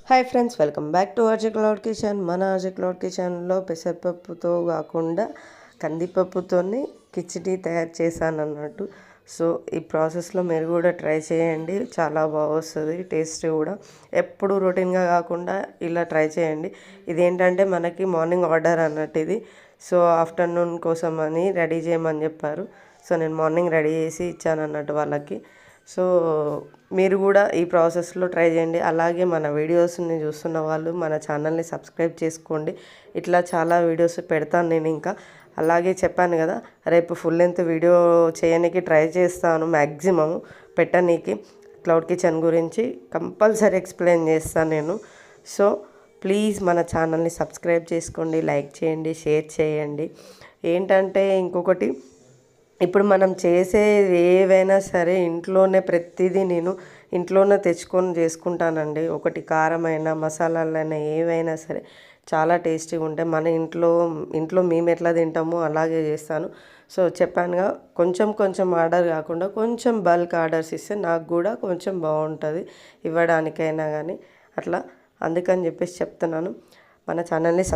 Hi friends, welcome back to RJ cloud kitchen. మన RJ cloud కిచెన్లో పెసరపప్పుతో కాకుండా కందిపప్పుతోని కిచిడి తయారు చేశాను అన్నట్టు. సో ఈ ప్రాసెస్లో మీరు కూడా ట్రై చేయండి, చాలా బాగా వస్తుంది టేస్ట్ కూడా. ఎప్పుడు రొటీన్గా కాకుండా ఇలా ట్రై చేయండి. ఇదేంటంటే మనకి మార్నింగ్ ఆర్డర్ అన్నట్టు ఇది. సో ఆఫ్టర్నూన్ కోసం అని రెడీ చేయమని చెప్పారు. సో నేను మార్నింగ్ రెడీ చేసి ఇచ్చాను అన్నట్టు వాళ్ళకి. సో మీరు కూడా ఈ ప్రాసెస్లో ట్రై చేయండి. అలాగే మన వీడియోస్ని చూస్తున్న వాళ్ళు మన ఛానల్ని సబ్స్క్రైబ్ చేసుకోండి. ఇట్లా చాలా వీడియోస్ పెడతాను నేను. ఇంకా అలాగే చెప్పాను కదా, రేపు ఫుల్ లెంత్ వీడియో చేయడానికి ట్రై చేస్తాను, మ్యాక్సిమం పెట్టనీకి. క్లౌడ్ కిచెన్ గురించి కంపల్సరీ ఎక్స్ప్లెయిన్ చేస్తాను నేను. సో ప్లీజ్ మన ఛానల్ని సబ్స్క్రైబ్ చేసుకోండి, లైక్ చేయండి, షేర్ చేయండి. ఏంటంటే ఇంకొకటి, ఇప్పుడు మనం చేసేది ఏవైనా సరే ఇంట్లోనే ప్రతిదీ నేను ఇంట్లోనే తెచ్చుకొని చేసుకుంటానండి. ఒకటి కారమైన మసాలాలైనా ఏవైనా సరే చాలా టేస్టీగా ఉంటాయి. మన ఇంట్లో మేము ఎట్లా తింటామో అలాగే చేస్తాను. సో చెప్పానుగా, కొంచెం కొంచెం ఆర్డర్ కాకుండా కొంచెం బల్క్ ఆర్డర్స్ ఇస్తే నాకు కూడా కొంచెం బాగుంటుంది ఇవ్వడానికైనా కానీ అట్లా. అందుకని చెప్పేసి చెప్తున్నాను. మన ఛానల్ని